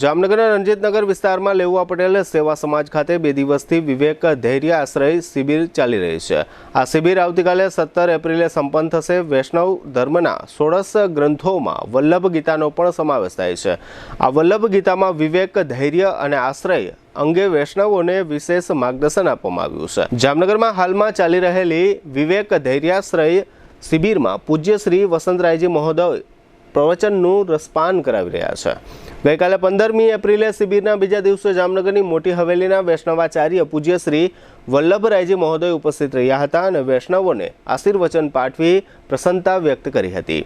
જામનગરના રણજીતનગર વિસ્તારમાં લેઉવા પટેલ સેવા સમાજ ખાતે 2 દિવસથી વિવેક ધૈર્ય આશ્રય શિબિર ચાલી રહી છે। આ શિબિર આવતીકાલે 17 એપ્રિલે સંપન્ન થશે। વૈષ્ણવ ધર્મના 16 ગ્રંથોમાં વલ્લભ ગીતાનો પણ સમાવેશ થાય છે। આ વલ્લભ ગીતામાં વિવેક ધૈર્ય અને આશ્રય અંગે વૈષ્ણવોને વિશેષ માર્ગદર્શન આપવામાં આવ્યું છે। જામનગરમાં હાલમાં ચાલી રહેલી વિવેક ધૈર્યાશ્રય શિબિરમાં પૂજ્ય શ્રી વસંતરાયજી મહોદય પ્રવચનનું રસપાન કરાવી રહ્યા છે। ગઈકાલે 15મી એપ્રિલે શિબિરના બીજા દિવસે જામનગરની મોટી હવેલીના વૈષ્ણવાચાર્ય પૂજ્ય શ્રી વલ્લભરાયજી મહોદય ઉપસ્થિત રહ્યા હતા અને વૈષ્ણવોને આશીર્વચન પાઠવી પ્રસન્નતા વ્યક્ત કરી હતી।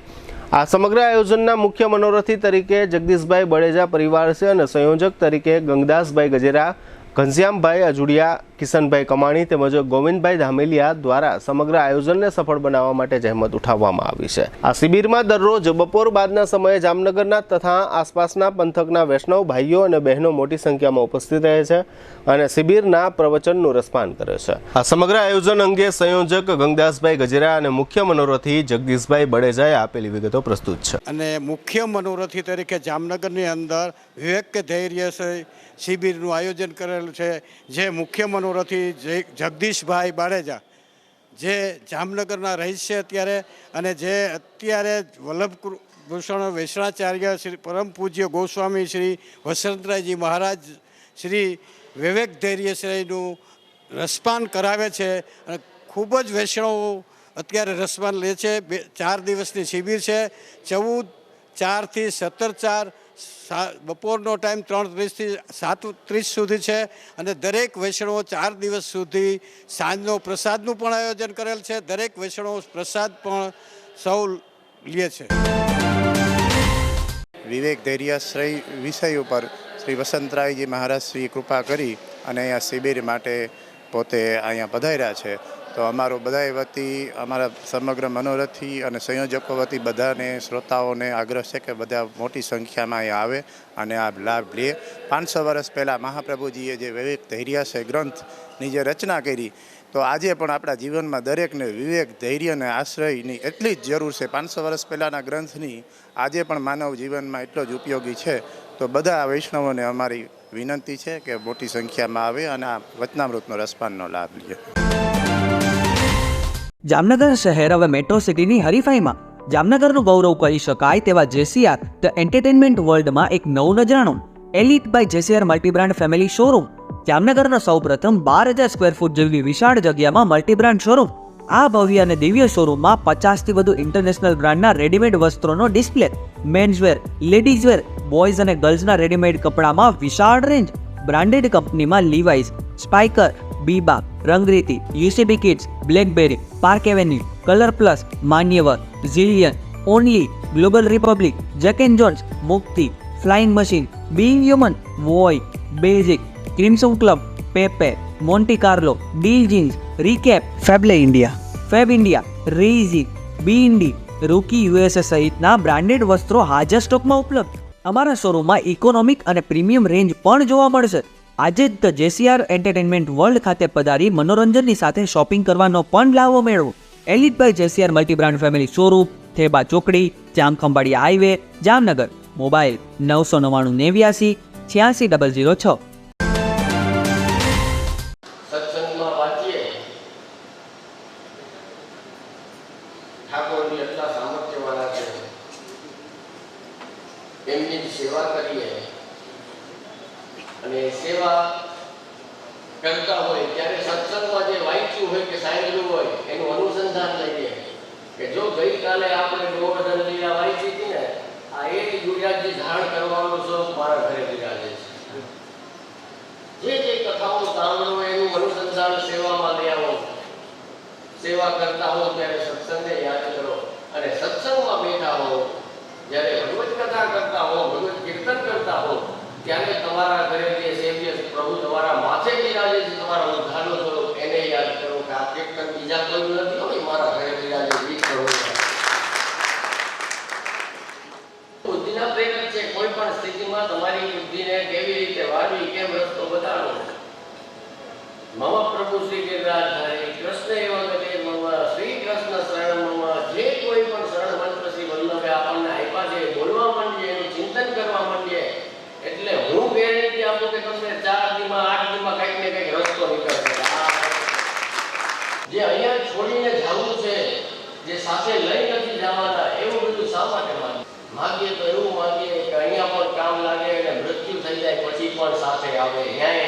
આ સમગ્ર આયોજનના મુખ્ય મનોરથી તરીકે જગદીશભાઈ બળેજા પરિવાર છે અને સંયોજક તરીકે ગંગદાસભાઈ ગજેરા, ઘનશ્યામભાઈ અજુડિયા, કિશનભાઈ કમાણી તેમજ ગોવિંદભાઈ ધામેલિયા દ્વારા સમગ્ર આયોજનને સફળ બનાવવા માટે જહેમત ઉઠાવવામાં આવી છે। આ શિબિરમાં દરરોજ બપોર બાદના સમયે જામનગરના તથા આસપાસના પંથકના વૈષ્ણવ ભાઈઓ અને બહેનો મોટી સંખ્યામાં ઉપસ્થિત રહે છે અને શિબિરના પ્રવચનનું રસપાન કરે છે। આ સમગ્ર આયોજન અંગે સંયોજક ગંગદાસભાઈ ગજેરા અને મુખ્ય મનોરથી જગદીશભાઈ બળેજાએ આપેલી વિગતો પ્રસ્તુત છે। અને મુખ્ય મનોરથી તરીકે જામનગરની અંદર વિવેક ધૈર્ય શિબિરનું આયોજન કરેલું છે। જે મુખ્ય મનોરથી જગદીશભાઈ બાળેજા જે જામનગરના રહીશ છે અત્યારે અને જે અત્યારે વલ્લભભૂષણ વૈષ્ણાચાર્ય શ્રી પરમ પૂજ્ય ગોસ્વામી શ્રી વસંતરાયજી મહારાજ શ્રી વિવેક ધૈર્યશ્રીનું રસપાન કરાવે છે અને ખૂબ જ વૈષ્ણવો અત્યારે રસપાન લે છે। 4 દિવસની શિબિર છે। 14/4 થી 17/4 બપોરનો ટાઈમ 3:30 થી 7:30 સુધી છે અને દરેક વૈષ્ણવો 4 દિવસ સુધી સાંજનો પ્રસાદનું પણ આયોજન કરેલ છે। દરેક વૈષ્ણવો પ્રસાદ પણ સૌ લે છે। વિવેક ધૈર્યાશ્રય વિષય ઉપર શ્રી વસંતરાયજી મહારાજ શ્રી કૃપા કરી અને અહીંયા શિબિર માટે પોતે અહીંયા પધાર્યા છે। તો અમારો બધાય વતી અમારા સમગ્ર મનોરથી અને સંયોજકો વતી બધાને શ્રોતાઓને આગ્રહ છે કે બધા મોટી સંખ્યામાં અહીંયા આવે અને આ લાભ લે। 500 વર્ષ પહેલાં મહાપ્રભુજીએ જે વિવેક ધૈર્યાશ્રય ગ્રંથની જે રચના કરી તો આજે પણ આપણા જીવનમાં દરેકને વિવેક ધૈર્ય અને આશ્રયની એટલી જ જરૂર છે। 500 વર્ષ પહેલાંના ગ્રંથની આજે પણ માનવ જીવનમાં એટલો જ ઉપયોગી છે। તો બધા વૈષ્ણવોને અમારી વિનંતી છે કે મોટી સંખ્યામાં આવે અને આ વચનામૃતનો રસપાનનો લાભ લે। જામનગર શહેર હવે મેટ્રો સિટીની હરીફાઈમાં જામનગરનું ગૌરવ કરી શકાય તેવા જેસીઆર ધ એન્ટરટેનમેન્ટ વર્લ્ડમાં એક નવું નજરાણું elite by જેસીઆર multi brand family showroom. જામનગરનો સૌપ્રથમ 12,000 સ્ક્વેર ફૂટ જેવી વિશાળ જગ્યામાં મલ્ટીબ્રાન્ડ શોરૂમ। આ ભવ્ય અને દિવ્ય શોરૂમમાં 50થી વધુ ઇન્ટરનેશનલ બ્રાન્ડના રેડીમેડ વસ્ત્રોનો ડિસ્પ્લે, મેન્સવેર, લેડીઝવેર, બોયઝ અને ગર્લ્સના રેડીમેડ કપડામાં વિશાળ રેન્જ, બ્રાન્ડેડ કંપનીમાં Levi's, Spykar, Biba, Rangriti, UCB kids, Blackberrys, Park Avenue, Colour Plus, Manyavar, Zillion, Only, Global Republic, Jack and Jones, Mukti, Flying Machine, Being Human, Voi, basic, Crimson Club, Pepe, Monte Carlo, Deal Jeans, Recap, Fable India, Fab India, રેઝી, B Indie, Rookie USA સહિતના branded વસ્ત્રો હાજર સ્ટોકમાં ઉપલબ્ધ। અમારા શોરૂમમાં economic અને premium range પણ જોવા મળશે। આજે જ ધ જેસીઆર એન્ટરટેનમેન્ટ વર્લ્ડ ખાતે પધારી મનોરંજનની સાથે શોપિંગ કરવાનો પણ લાવો મેળવો। Elite by જેસીઆર multi brand family showroom, Theba ચોકડી, જામખંભાળિયા હાઈવે, જામનગર। મોબાઈલ 999 89 86 006। સત્સંગમાં વાંચીએ ઠાકોરજી એટલા સામર્થ્યવાળા છે, એમની સેવા કરીએ અને સેવા કરતા હોય ત્યારે સત્સંગમાં જે વાંચ્યું હોય કે સાંભળ્યું હોય એનું અનુસંધાન લઈએ કે જો ગઈકાલે આપણે ગોવર્ધન લીલા વાંચી હતી ને, આ એક ગુરિયાજી ધારણ કરવાનો શોખ મારા ઘરે બિરાજે છે। જે કથાઓ સાંભળો એનું અનુસંધાન સેવામાં લઈ આવો। સેવા કરતા હો ત્યારે સત્સંગને યાદ કરો અને સત્સંગમાં બેઠા હો, જ્યારે ભગવત કથા કરતા હો, ભગવત કીર્તન કરતા હો ત્યારે તમારા ઘરે જે સેવ્ય પ્રભુ તમારા માથે બિરાજે છે, તમારા ઉદ્ધારનો સ્વરૂપ, એને યાદ કરો કે આ કીર્તન બીજા કોઈ નથી હોય, મારા ઘરે બિરાજે બી કરો। બુદ્ધિના પ્રેરક છે। કોઈ પણ સ્થિતિમાં તમારી બુદ્ધિને કેવી રીતે વાળવી, કેમ રસ્તો બતાડવો। મમ પ્રભુ શ્રી ગિરિરાજધારી કૃષ્ણ એવ ગતે મમ શ્રી કૃષ્ણ શરણ મમ। જે કોઈ પણ શરણ મંત્ર શ્રી વલ્લભે આપણને આપ્યા છે બોલવા માંડીએ, એનું ચિંતન કરવા માંડીએ એટલે આપો કે તમને 4 દીમાં 8 દીમાં કંઈક ને કંઈક રસ્તો નીકળશે. જે અહીંયા છોડીને જવું છે, જે સાથે લઈ નથી જવાના, એવું બધું શા માટે માગીએ તો એવું માગીએ કે અહીંયા પણ કામ લાગે અને મૃત્યુ થઈ જાય પછી પણ સાથે આવે, ન્યાય